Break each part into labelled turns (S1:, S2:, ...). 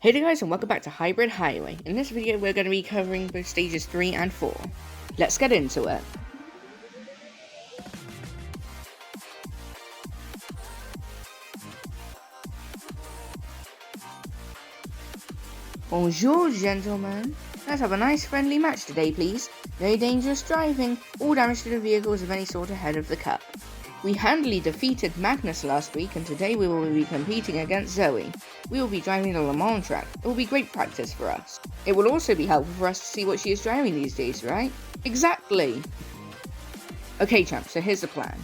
S1: Hey there guys, and welcome back to Hybrid Highway. In this video we're going to be covering both stages 3 and 4. Let's get into it. Bonjour gentlemen, let's have a nice friendly match today please. No dangerous driving, all damage to the vehicles of any sort ahead of the cup. We handily defeated Magnus last week, and today we will be competing against Zoe. We will be driving the Le Mans track. It will be great practice for us. It will also be helpful for us to see what she is driving these days, right? Exactly! Okay champ, so here's the plan.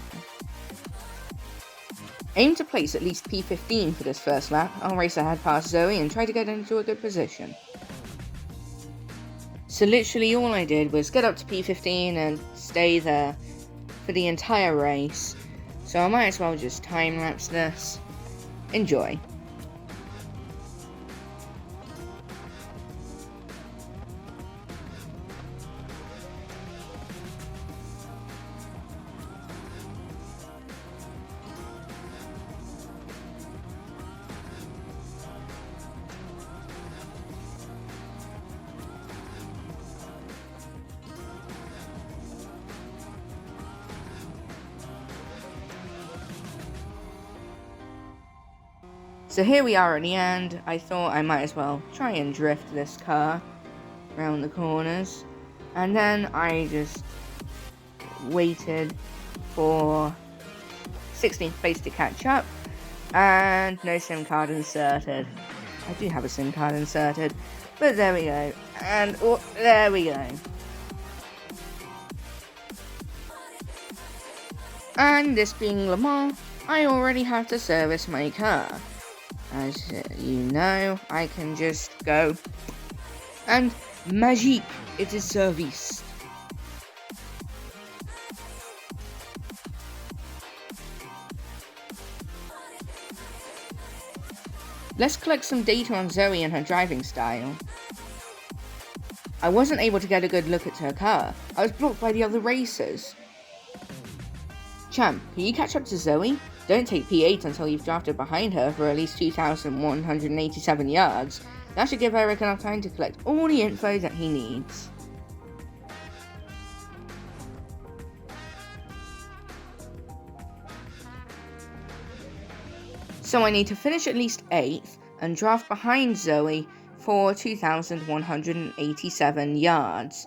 S1: Aim to place at least P15 for this first lap. I'll race ahead past Zoe and try to get into a good position. So literally all I did was get up to P15 and stay there for the entire race. So I might as well just time-lapse this. Enjoy. So here we are at the end. I thought I might as well try and drift this car around the corners. And then I just waited for 16th place to catch up. And no SIM card inserted. I do have a SIM card inserted. But there we go. And oh, there we go. And this being Le Mans, I already have to service my car. As you know, I can just go and magique, it is serviced. Let's collect some data on Zoe and her driving style. I wasn't able to get a good look at her car. I was blocked by the other racers. Champ, can you catch up to Zoe? Don't take P8 until you've drafted behind her for at least 2,187 yards. That should give Eric enough time to collect all the info that he needs. So I need to finish at least 8th and draft behind Zoe for 2,187 yards.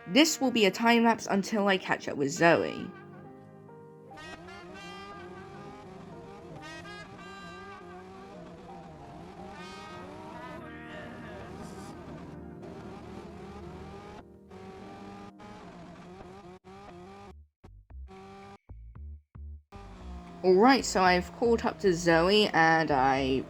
S1: This will be a time lapse until I catch up with Zoe. Alright, so I've caught up to Zoe and I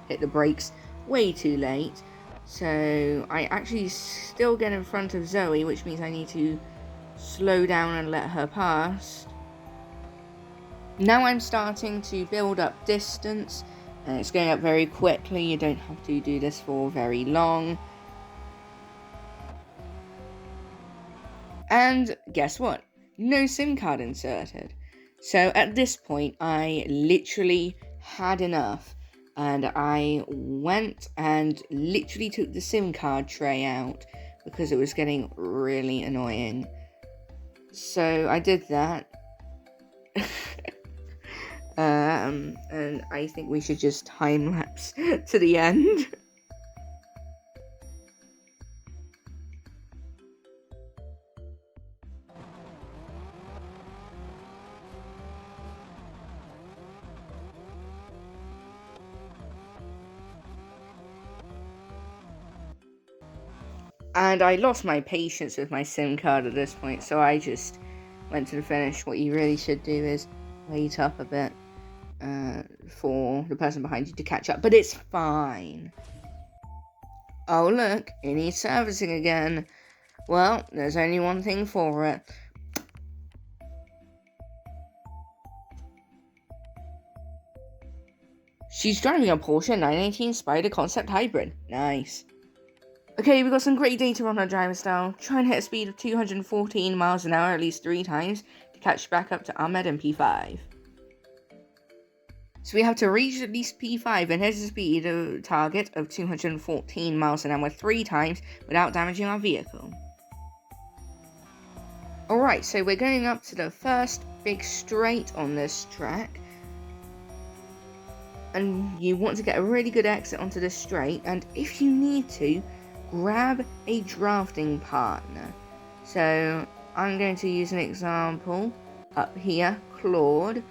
S1: hit the brakes way too late. So I actually still get in front of Zoe, which means I need to slow down and let her pass. Now I'm starting to build up distance, and it's going up very quickly. You don't have to do this for very long. And guess what? No SIM card inserted. So at this point, I literally had enough, and I went and literally took the SIM card tray out because it was getting really annoying. So I did that. And I think we should just time-lapse to the end. And I lost my patience with my SIM card at this point, so I just went to the finish. What you really should do is wait up a bit for the person behind you to catch up, but it's fine. Oh look, it needs servicing again. Well, there's only one thing for it. She's driving a Porsche 918 Spider Concept Hybrid. Nice. Okay, we've got some great data on her driving style. Try and hit a speed of 214 miles an hour at least 3 times to catch back up to Ahmed in P5. So we have to reach at least P5 and hit a speed target of 214 miles an hour 3 times without damaging our vehicle. Alright, so we're going up to the first big straight on this track. And you want to get a really good exit onto this straight, and if you need to, grab a drafting partner. So I'm going to use an example up here, Claude.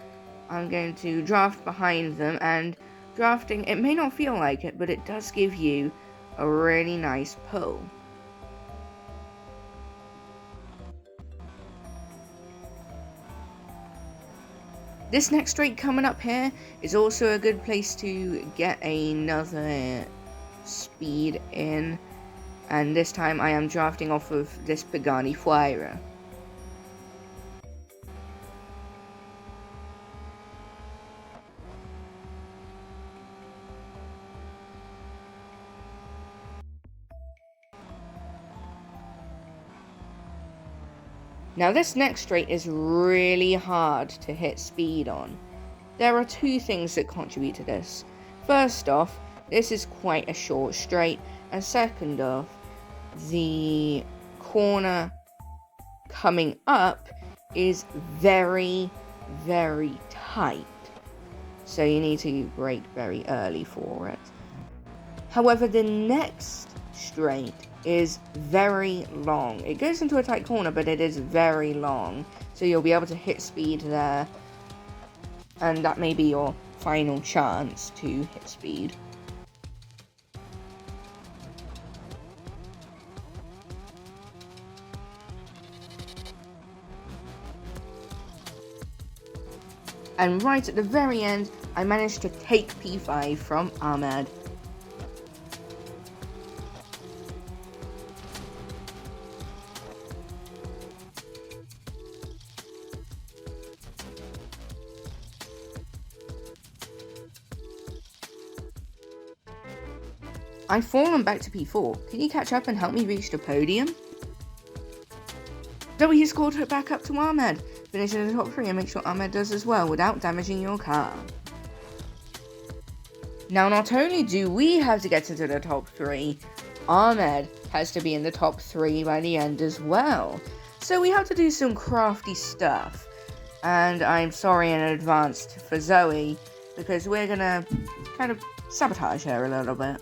S1: I'm going to draft behind them, and drafting, it may not feel like it, but it does give you a really nice pull. This next straight coming up here is also a good place to get another speed in, and this time I am drafting off of this Pagani Huayra. Now this next straight is really hard to hit speed on. There are two things that contribute to this. First off, this is quite a short straight, and second off, the corner coming up is very, very tight. So you need to brake very early for it. However, the next straight is very long. It goes into a tight corner, but it is very long. So you'll be able to hit speed there. And that may be your final chance to hit speed. And right at the very end, I managed to take P5 from Ahmed. I've fallen back to P4. Can you catch up and help me reach the podium? Zoe has caught her back up to Ahmed. Finish in the top 3 and make sure Ahmed does as well without damaging your car. Now, not only do we have to get into the top 3, Ahmed has to be in the top 3 by the end as well. So we have to do some crafty stuff. And I'm sorry in advance for Zoe, because we're gonna kind of sabotage her a little bit.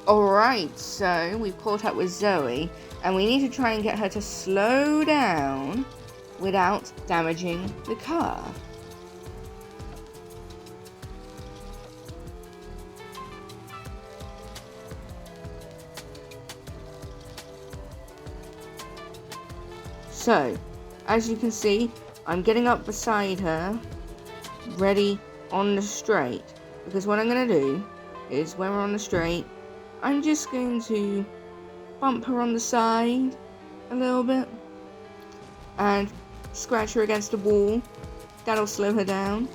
S1: Alright, so we've caught up with Zoe, and we need to try and get her to slow down without damaging the car. So, as you can see, I'm getting up beside her, ready on the straight, because what I'm going to do is, when we're on the straight, I'm just going to bump her on the side a little bit and scratch her against the wall. That'll slow her down.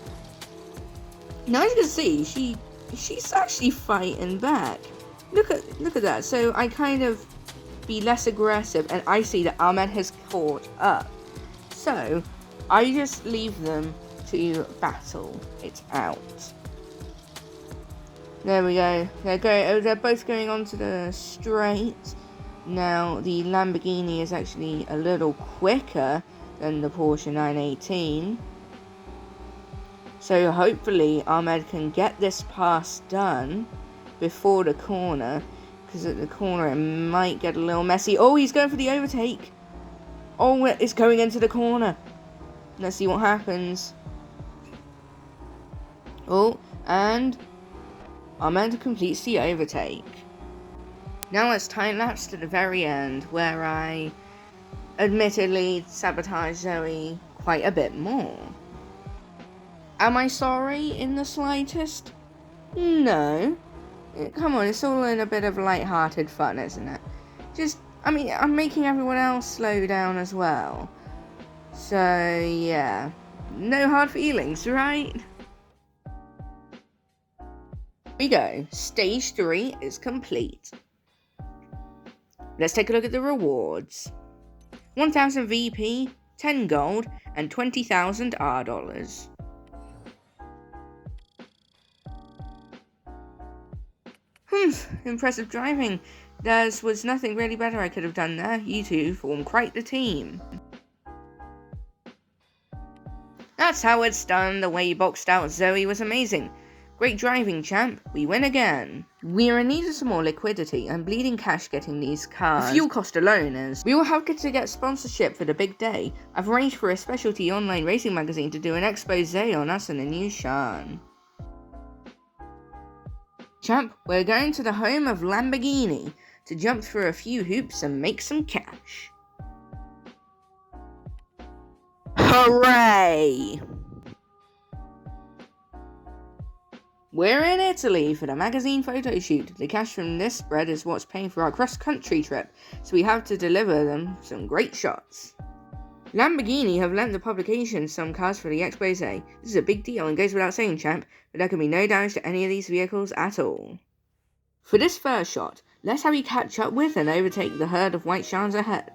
S1: Now, as you can see, she's actually fighting back. Look at that. So I kind of be less aggressive, and I see that Ahmed has caught up. So I just leave them to battle it out. There we go. They're both going onto the straight. Now, the Lamborghini is actually a little quicker than the Porsche 918. So hopefully Ahmed can get this pass done before the corner, because at the corner it might get a little messy. Oh, he's going for the overtake. Oh, it's going into the corner. Let's see what happens. Oh, and Ahmed completes the overtake. Now let's time lapse to the very end, where I admittedly sabotage Zoe quite a bit more. Am I sorry in the slightest? No. Come on, it's all in a bit of light-hearted fun, isn't it? I'm making everyone else slow down as well. So, yeah. No hard feelings, right? We go. Stage 3 is complete. Let's take a look at the rewards. 1,000 VP, 10 gold, and 20,000 R dollars. Impressive driving. There was nothing really better I could have done there. You two form quite the team. That's how it's done. The way you boxed out Zoe was amazing. Great driving, champ. We win again. We are in need of some more liquidity. I'm bleeding cash getting these cars. The fuel cost alone is. We will have to get sponsorship for the big day. I've arranged for a specialty online racing magazine to do an expose on us and the new Sean. Champ, we're going to the home of Lamborghini to jump through a few hoops and make some cash. Hooray! We're in Italy for the magazine photo shoot. The cash from this spread is what's paying for our cross-country trip, so we have to deliver them some great shots. Lamborghini have lent the publication some cars for the expose. This is a big deal and goes without saying, champ, but there can be no damage to any of these vehicles at all. For this first shot, let's have you catch up with and overtake the herd of white Shans ahead.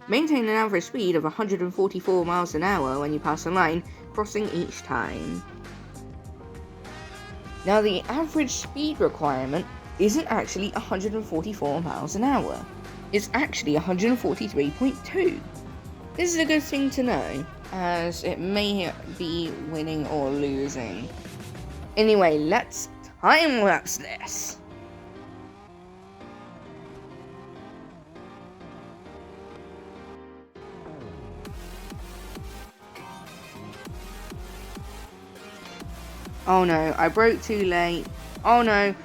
S1: Maintain an average speed of 144 miles an hour when you pass the line, crossing each time. Now the average speed requirement isn't actually 144 miles an hour. It's actually 143.2. This is a good thing to know, as it may be winning or losing. Anyway, let's time-lapse this. Oh no, I broke too late. Oh no,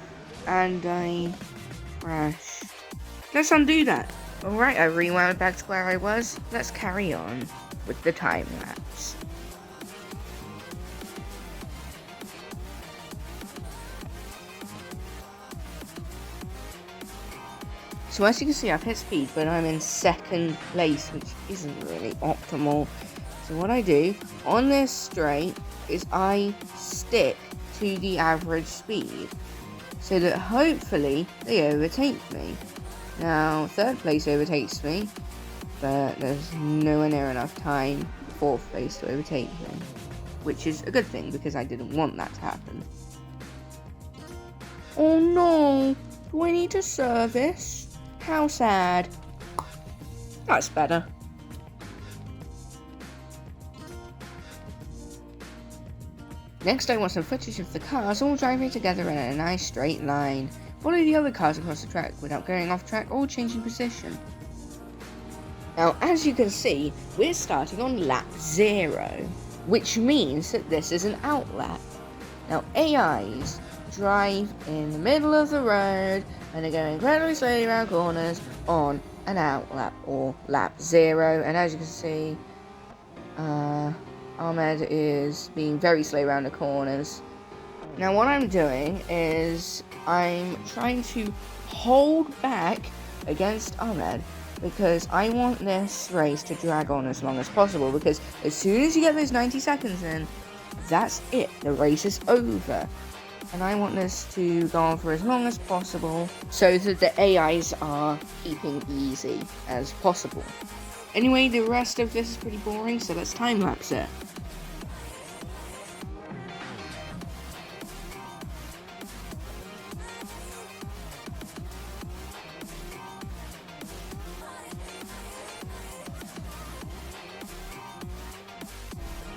S1: and I crashed. Let's undo that. Alright, I rewound back to where I was. Let's carry on with the time lapse. So as you can see, I've hit speed, but I'm in second place, which isn't really optimal. So what I do on this straight is I stick to the average speed so that hopefully they overtake me. Now, third place overtakes me, but there's nowhere near enough time for fourth place to overtake me, which is a good thing because I didn't want that to happen. Oh no, do I need to service? How sad. That's better. Next, I want some footage of the cars all driving together in a nice straight line. Follow the other cars across the track without going off track or changing position. Now, as you can see, we're starting on lap 0, which means that this is an outlap. Now, AIs drive in the middle of the road and they go incredibly slowly around corners on an outlap or lap 0, and as you can see, Ahmed is being very slow around the corners. Now what I'm doing is I'm trying to hold back against Ahmed because I want this race to drag on as long as possible, because as soon as you get those 90 seconds in, that's it, the race is over. And I want this to go on for as long as possible so that the AIs are keeping easy as possible. Anyway, the rest of this is pretty boring, so let's time-lapse it.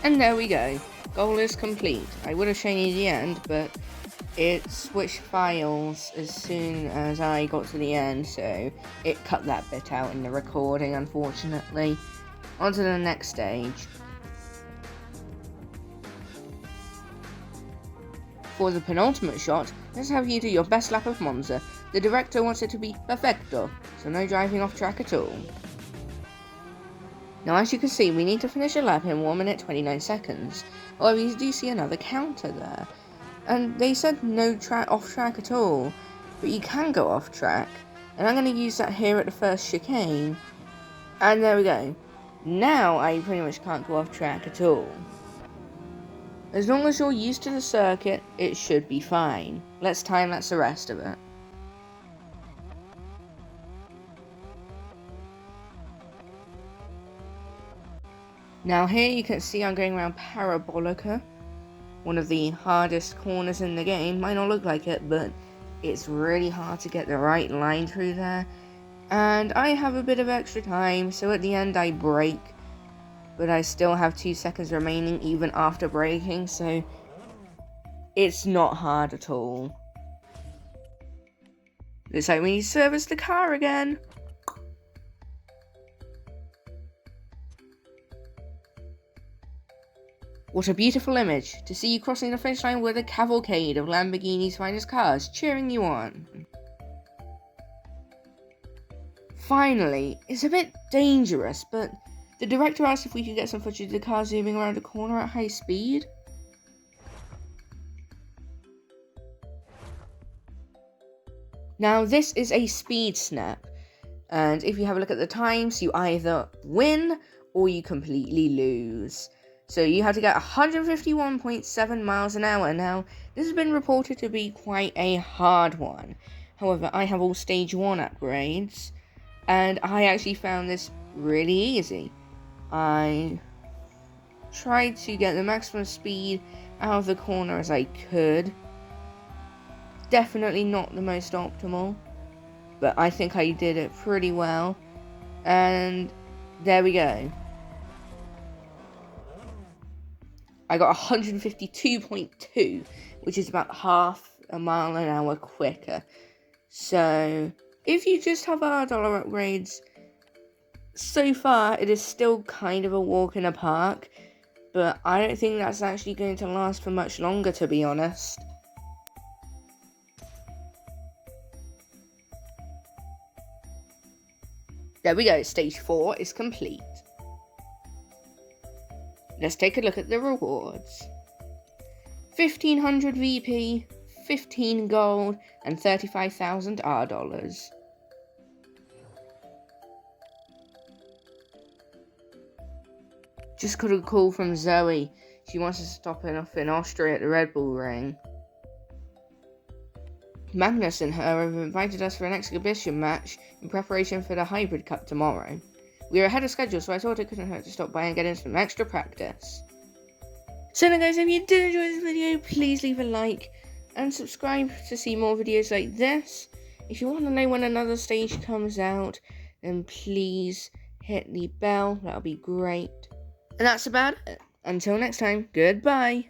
S1: And there we go. Goal is complete. I would have shown you the end, but it switched files as soon as I got to the end, so it cut that bit out in the recording, unfortunately. On to the next stage. For the penultimate shot, let's have you do your best lap of Monza. The director wants it to be perfecto, so no driving off track at all. Now, as you can see, we need to finish a lap in 1 minute 29 seconds. However, you do see another counter there. And they said no off track at all, but you can go off track. And I'm going to use that here at the first chicane. And there we go. Now I pretty much can't go off track at all. As long as you're used to the circuit, it should be fine. Let's time-lapse the rest of it. Now here you can see I'm going around Parabolica, one of the hardest corners in the game. Might not look like it, but It's really hard to get the right line through there. And I have a bit of extra time, so at the end I brake. But I still have 2 seconds remaining even after braking, so it's not hard at all. Looks like we need to service the car again. What a beautiful image, to see you crossing the finish line with a cavalcade of Lamborghini's finest cars cheering you on. Finally, it's a bit dangerous, but the director asked if we could get some footage of the car zooming around a corner at high speed. Now this is a speed snap, and if you have a look at the times, you either win or you completely lose. So you have to get 151.7 miles an hour. Now, this has been reported to be quite a hard one. However, I have all stage 1 upgrades, and I actually found this really easy. I tried to get the maximum speed out of the corner as I could. Definitely not the most optimal, but I think I did it pretty well. And there we go. I got 152.2, which is about half a mile an hour quicker. So, if you just have $1 upgrades, so far it is still kind of a walk in the park, but I don't think that's actually going to last for much longer, to be honest. There we go, stage 4 is complete. Let's take a look at the rewards. 1,500 VP, 15 gold, and 35,000 R dollars. Just got a call from Zoe. She wants to stop off in Austria at the Red Bull Ring. Magnus and her have invited us for an exhibition match in preparation for the Hybrid Cup tomorrow. We are ahead of schedule, so I thought it couldn't hurt to stop by and get in some extra practice. So now guys, if you did enjoy this video, please leave a like and subscribe to see more videos like this. If you want to know when another stage comes out, then please hit the bell, that'll be great. And that's about it. Until next time, goodbye.